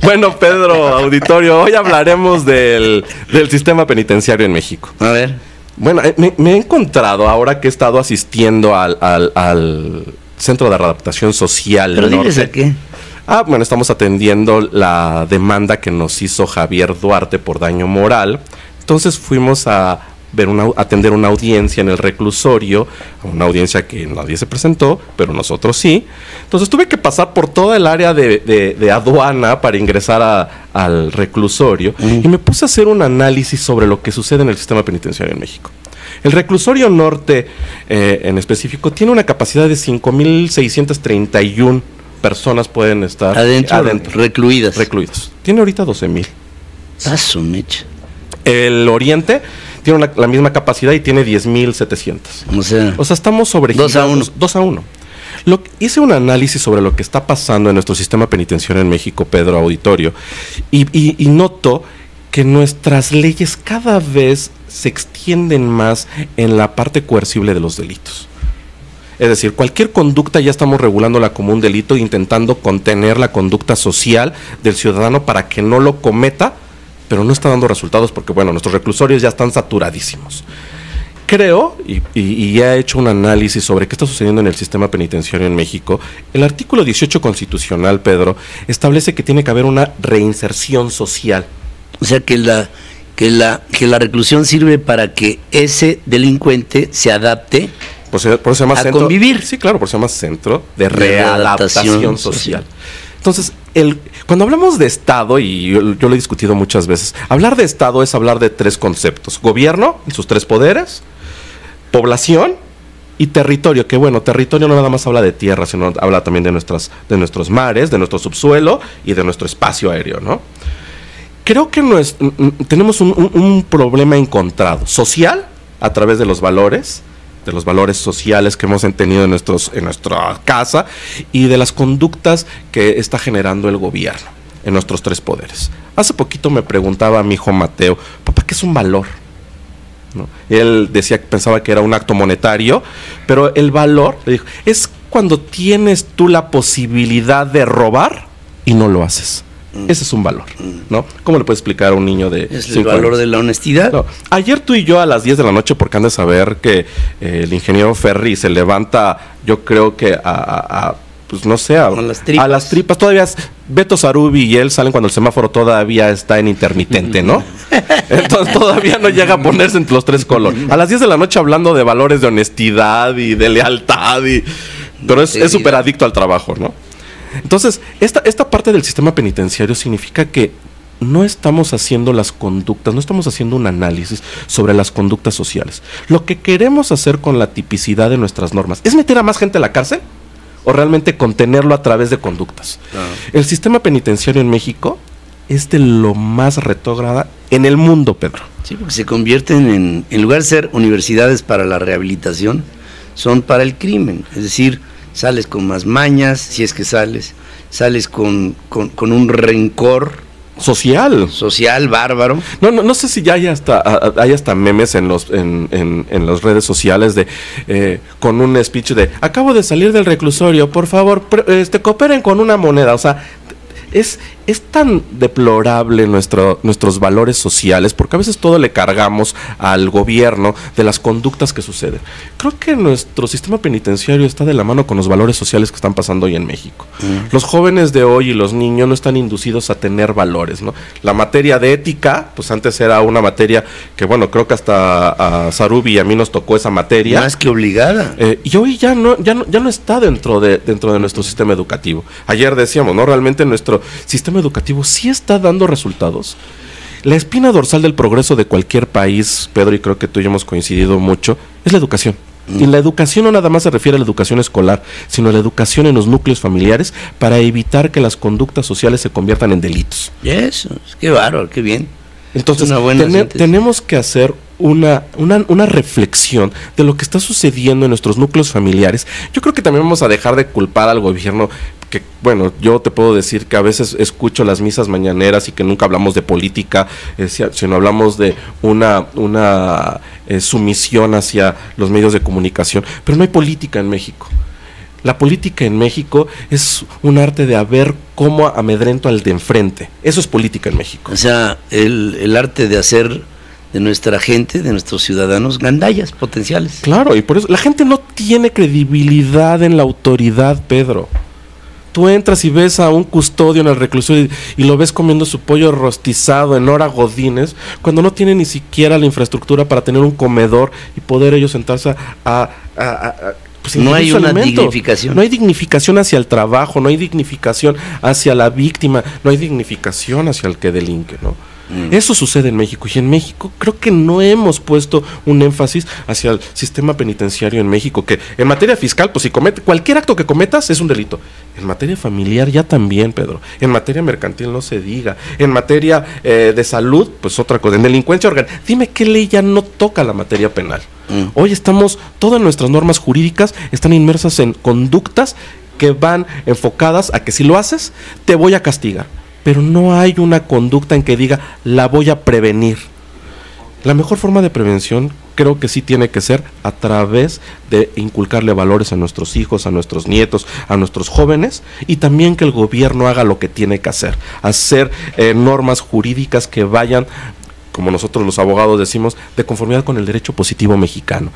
Bueno, Pedro, auditorio, hoy hablaremos del sistema penitenciario en México. A ver. Bueno, me he encontrado, ahora que he estado asistiendo al Centro de Readaptación Social. ¿Pero diles a qué? Bueno, estamos atendiendo la demanda que nos hizo Javier Duarte por daño moral. Entonces fuimos a atender una audiencia en el reclusorio, una audiencia que nadie se presentó, pero nosotros sí. Entonces tuve que pasar por toda el área de aduana para ingresar al reclusorio y me puse a hacer un análisis sobre lo que sucede en el sistema penitenciario en México. El reclusorio norte, en específico, tiene una capacidad de 5,631 personas pueden estar adentro. Recluidas. Tiene ahorita 12,000. Paso, mecha. El oriente tiene la misma capacidad y tiene 10,700. O sea, estamos sobre 2-1. Hice un análisis sobre lo que está pasando en nuestro sistema penitenciario en México, Pedro, auditorio, y noto que nuestras leyes cada vez se extienden más en la parte coercible de los delitos. Es decir, cualquier conducta ya estamos regulándola como un delito, intentando contener la conducta social del ciudadano para que no lo cometa, pero no está dando resultados porque, bueno, nuestros reclusorios ya están saturadísimos. Creo, y he hecho un análisis sobre qué está sucediendo en el sistema penitenciario en México. El artículo 18 constitucional, Pedro, establece que tiene que haber una reinserción social. O sea, que la reclusión sirve para que ese delincuente se adapte por eso se llama a centro, convivir. Sí, claro, por eso se llama Centro de Readaptación Social. Entonces, cuando hablamos de Estado, y yo lo he discutido muchas veces, hablar de Estado es hablar de tres conceptos: gobierno, en sus tres poderes, población y territorio, que bueno, territorio no nada más habla de tierra, sino habla también de nuestros mares, de nuestro subsuelo y de nuestro espacio aéreo, ¿no? Creo que tenemos un problema encontrado, social, a través de los valores sociales que hemos tenido en nuestra casa y de las conductas que está generando el gobierno en nuestros tres poderes. Hace poquito me preguntaba a mi hijo Mateo: papá, ¿qué es un valor? ¿No? Él decía que pensaba que era un acto monetario, pero el valor, le dijo, es cuando tienes tú la posibilidad de robar y no lo haces. Ese es un valor, ¿no? ¿Cómo le puedes explicar a un niño de 5 años? ¿Es el valor de la honestidad? No. Ayer tú y yo a las 10 de la noche, porque han de saber que el ingeniero Ferri se levanta, yo creo que pues no sé, a las tripas. Todavía Beto Sarubi y él salen cuando el semáforo todavía está en intermitente, ¿no? Entonces todavía no llega a ponerse entre los tres colores. A las 10 de la noche hablando de valores de honestidad y de lealtad, pero es súper adicto al trabajo, ¿no? Entonces, esta parte del sistema penitenciario significa que no estamos haciendo las conductas, no estamos haciendo un análisis sobre las conductas sociales. Lo que queremos hacer con la tipicidad de nuestras normas, ¿es meter a más gente a la cárcel? ¿O realmente contenerlo a través de conductas? El sistema penitenciario en México es de lo más retrógrada en el mundo, Pedro. Sí, porque se convierten en lugar de ser universidades para la rehabilitación, son para el crimen. Es decir, sales con más mañas, si es que sales con un rencor social bárbaro. No sé si ya hay hasta memes en las redes sociales de con un speech de: acabo de salir del reclusorio, por favor, cooperen con una moneda. O sea, es tan deplorable nuestros valores sociales, porque a veces todo le cargamos al gobierno de las conductas que suceden. Creo que nuestro sistema penitenciario está de la mano con los valores sociales que están pasando hoy en México. Los jóvenes de hoy y los niños no están inducidos a tener valores, ¿no? La materia de ética, pues antes era una materia que, bueno, creo que hasta a Sarubi y a mí nos tocó esa materia. Más que obligada. Y hoy ya no está dentro de nuestro sistema educativo. Ayer decíamos, ¿no? Realmente nuestro sistema educativo sí está dando resultados. La espina dorsal del progreso de cualquier país, Pedro, y creo que tú y yo hemos coincidido mucho, es la educación. Y la educación no nada más se refiere a la educación escolar, sino a la educación en los núcleos familiares para evitar que las conductas sociales se conviertan en delitos. Eso, qué bárbaro, qué bien. Entonces, tenemos que hacer una reflexión de lo que está sucediendo en nuestros núcleos familiares. Yo creo que también vamos a dejar de culpar al gobierno, que, bueno, yo te puedo decir que a veces escucho las misas mañaneras y que nunca hablamos de política, sino hablamos de una sumisión hacia los medios de comunicación, pero no hay política en México. La política en México es un arte de ver cómo amedrento al de enfrente. Eso es política en México. O sea, el arte de hacer de nuestra gente, de nuestros ciudadanos, gandallas potenciales. Claro, y por eso la gente no tiene credibilidad en la autoridad, Pedro. Tú entras y ves a un custodio en el reclusorio y lo ves comiendo su pollo rostizado en hora godines, cuando no tiene ni siquiera la infraestructura para tener un comedor y poder ellos sentarse pues no hay una alimentos. dignificación. No hay dignificación hacia el trabajo, no hay dignificación hacia la víctima, no hay dignificación hacia el que delinque, ¿no? Eso sucede en México, y en México creo que no hemos puesto un énfasis hacia el sistema penitenciario en México, que en materia fiscal, pues si cualquier acto que cometas es un delito. En materia familiar ya también, Pedro. En materia mercantil no se diga. En materia de salud, pues otra cosa. En delincuencia organizada. Dime qué ley ya no toca la materia penal. Hoy todas nuestras normas jurídicas están inmersas en conductas que van enfocadas a que si lo haces, te voy a castigar. Pero no hay una conducta en que diga, la voy a prevenir. La mejor forma de prevención creo que sí tiene que ser a través de inculcarle valores a nuestros hijos, a nuestros nietos, a nuestros jóvenes, y también que el gobierno haga lo que tiene que hacer normas jurídicas que vayan, como nosotros los abogados decimos, de conformidad con el derecho positivo mexicano,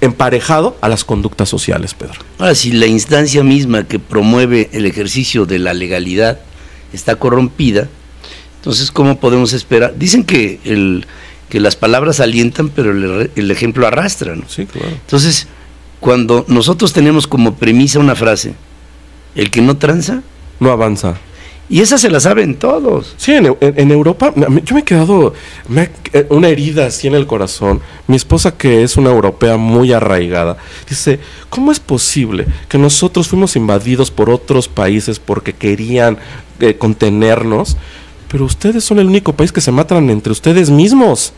emparejado a las conductas sociales, Pedro. Ahora, si la instancia misma que promueve el ejercicio de la legalidad está corrompida, entonces ¿cómo podemos esperar? Dicen que las palabras alientan, pero el ejemplo arrastra, ¿no? Sí, claro. Entonces, cuando nosotros tenemos como premisa una frase, el que no tranza, no avanza. Y esa se la saben todos. Sí, en Europa, yo me he quedado una herida así en el corazón. Mi esposa, que es una europea muy arraigada, dice, ¿cómo es posible que nosotros fuimos invadidos por otros países porque querían contenernos, pero ustedes son el único país que se matan entre ustedes mismos?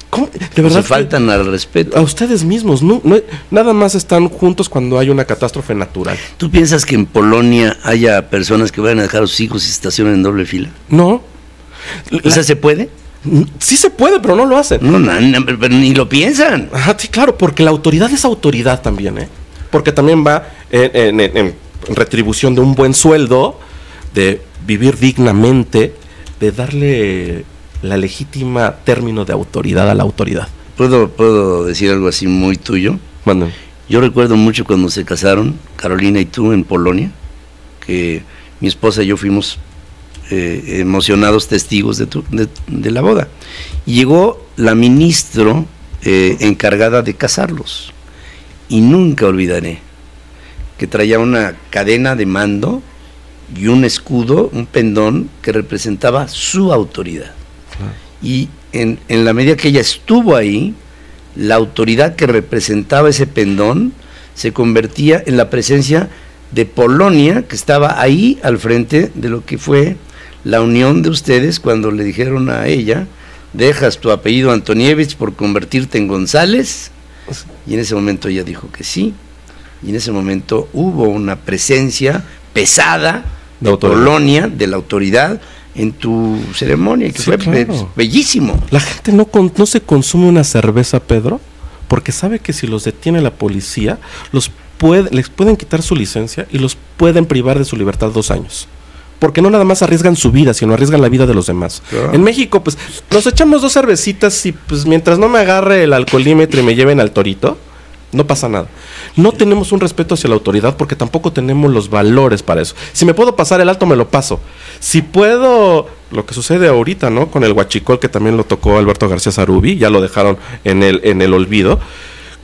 ¿Cómo? De verdad, se faltan al respeto. A ustedes mismos, nada más están juntos cuando hay una catástrofe natural. ¿Tú piensas que en Polonia haya personas que vayan a dejar a sus hijos y se estacionen en doble fila? No. ¿O sea, se puede? Sí se puede, pero no lo hacen. No, pero ni lo piensan. Ajá, sí, claro, porque la autoridad es autoridad también, ¿eh? Porque también va en retribución de un buen sueldo, de vivir dignamente, de darle la legítima término de autoridad a la autoridad. ¿Puedo decir algo así muy tuyo? Mándame. Yo recuerdo mucho cuando se casaron, Carolina y tú, en Polonia, que mi esposa y yo fuimos emocionados testigos de la boda. Y llegó la ministro encargada de casarlos. Y nunca olvidaré que traía una cadena de mando y un escudo, un pendón que representaba su autoridad. Y en la medida que ella estuvo ahí, la autoridad que representaba ese pendón se convertía en la presencia de Polonia, que estaba ahí al frente de lo que fue la unión de ustedes cuando le dijeron a ella, dejas tu apellido Antonievich por convertirte en González, y en ese momento ella dijo que sí, y en ese momento hubo una presencia pesada de Polonia, de la autoridad, en tu ceremonia, que sí, fue claro, bellísimo. La gente no se consume una cerveza, Pedro, porque sabe que si los detiene la policía, les pueden quitar su licencia y los pueden privar de su libertad 2 años. Porque no nada más arriesgan su vida, sino arriesgan la vida de los demás. Claro. En México, pues, nos echamos 2 cervecitas y pues mientras no me agarre el alcoholímetro y me lleven al torito, no pasa nada. No tenemos un respeto hacia la autoridad porque tampoco tenemos los valores para eso. Si me puedo pasar el alto, me lo paso. Si puedo, lo que sucede ahorita, ¿no? Con el huachicol, que también lo tocó Alberto García Zarubi, ya lo dejaron en el olvido.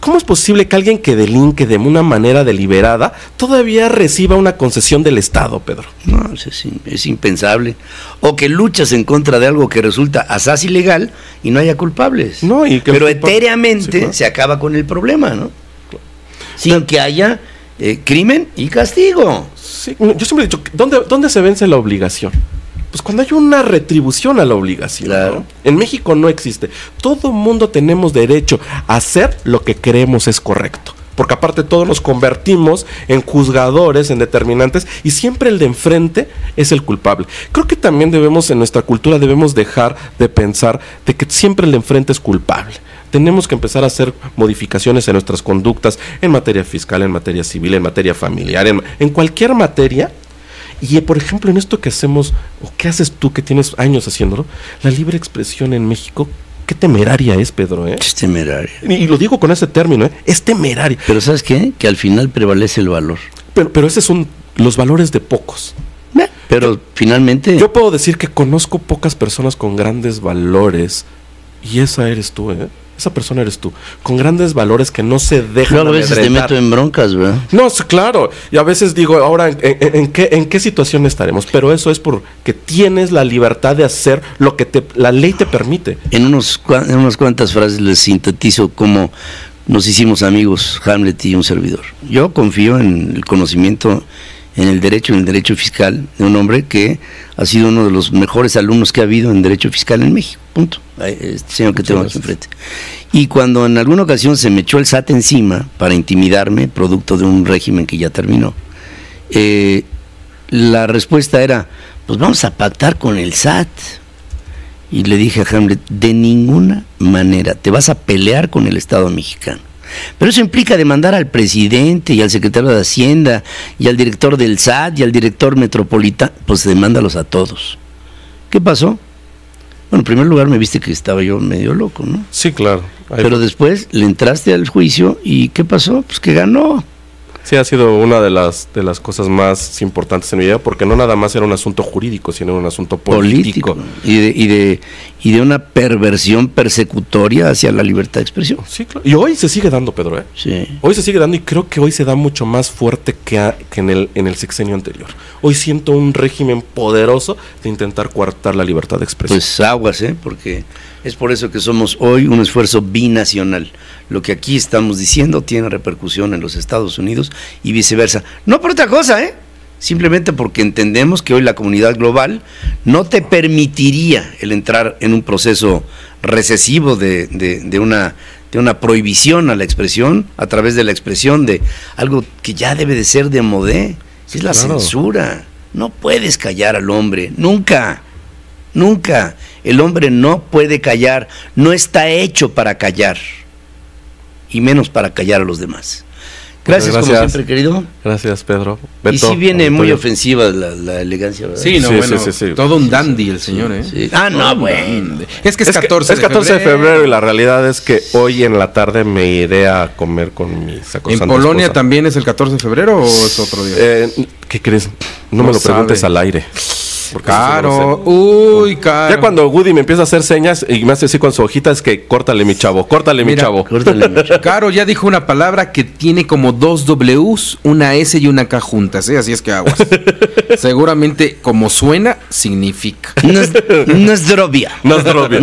¿Cómo es posible que alguien que delinque de una manera deliberada todavía reciba una concesión del Estado, Pedro? No, es impensable. O que luchas en contra de algo que resulta asaz ilegal y no haya culpables. No, pero etéreamente sí, claro, se acaba con el problema, ¿no? Sin que haya crimen y castigo. Sí, yo siempre he dicho, ¿dónde se vence la obligación? Pues cuando hay una retribución a la obligación, claro, ¿no? En México no existe. Todo mundo tenemos derecho a hacer lo que creemos es correcto. porque aparte todos nos convertimos en juzgadores, en determinantes, y siempre el de enfrente es el culpable. Creo que también en nuestra cultura debemos dejar de pensar de que siempre el de enfrente es culpable. Tenemos que empezar a hacer modificaciones en nuestras conductas, en materia fiscal, en materia civil, en materia familiar, en cualquier materia. Y por ejemplo, en esto que hacemos, o que haces tú que tienes años haciéndolo, la libre expresión en México, qué temeraria es, Pedro, ¿eh? Es temeraria. Y lo digo con ese término, ¿eh? Es temeraria. Pero ¿sabes qué? Que al final prevalece el valor. Pero esos son los valores de pocos. Pero finalmente... Yo puedo decir que conozco pocas personas con grandes valores, y esa eres tú, ¿eh? Esa persona eres tú, con grandes valores que no se dejan amedrentar. A veces te meto en broncas, ¿verdad? No, claro, y a veces digo, ahora, ¿en qué situación estaremos? Pero eso es porque tienes la libertad de hacer lo que la ley te permite. En unas cuantas frases les sintetizo cómo nos hicimos amigos, Hamlet y un servidor. Yo confío en el conocimiento, en el derecho fiscal de un hombre que ha sido uno de los mejores alumnos que ha habido en derecho fiscal en México, punto. Este señor que tengo aquí enfrente. Y cuando en alguna ocasión se me echó el SAT encima para intimidarme, producto de un régimen que ya terminó, la respuesta era, pues vamos a pactar con el SAT. Y le dije a Hamlet, de ninguna manera te vas a pelear con el Estado mexicano. Pero eso implica demandar al presidente y al secretario de Hacienda y al director del SAT y al director metropolitano. Pues demándalos a todos. ¿Qué pasó? Bueno, en primer lugar me viste que estaba yo medio loco, ¿no? Sí, claro. Pero después le entraste al juicio y ¿qué pasó? Pues que ganó. Sí, ha sido una de las cosas más importantes en mi vida, porque no nada más era un asunto jurídico, sino un asunto político. Y de una perversión persecutoria hacia la libertad de expresión. Sí, claro. Y hoy se sigue dando, Pedro, ¿eh? Sí. Hoy se sigue dando, y creo que hoy se da mucho más fuerte que en el sexenio anterior. Hoy siento un régimen poderoso de intentar coartar la libertad de expresión. Pues aguas, porque es por eso que somos hoy un esfuerzo binacional. Lo que aquí estamos diciendo tiene repercusión en los Estados Unidos y viceversa. No por otra cosa, simplemente porque entendemos que hoy la comunidad global no te permitiría el entrar en un proceso recesivo de una prohibición a la expresión, a través de la expresión de algo que ya debe de ser de modé, es la censura. No puedes callar al hombre, nunca. Nunca. El hombre no puede callar, no está hecho para callar, y menos para callar a los demás. Gracias, como siempre, querido. Gracias, Pedro. Beto, y sí viene muy ofensiva la elegancia, ¿verdad? Sí, sí. Todo un dandy el señor, ¿eh? Sí. Ah, no, bueno. Es que es 14 de febrero y la realidad es que hoy en la tarde me iré a comer con mi sacrosanta ¿En Polonia esposa. También es el 14 de febrero o es otro día? ¿Qué crees? No me lo preguntes al aire. Caro, uy, Caro. Ya cuando Woody me empieza a hacer señas y me hace así con su hojita, es que córtale mi chavo, mi chavo. Caro ya dijo una palabra que tiene como 2 Ws, una S y una K juntas, así es que aguas. Seguramente como suena, significa. No es drobia. No es drobia.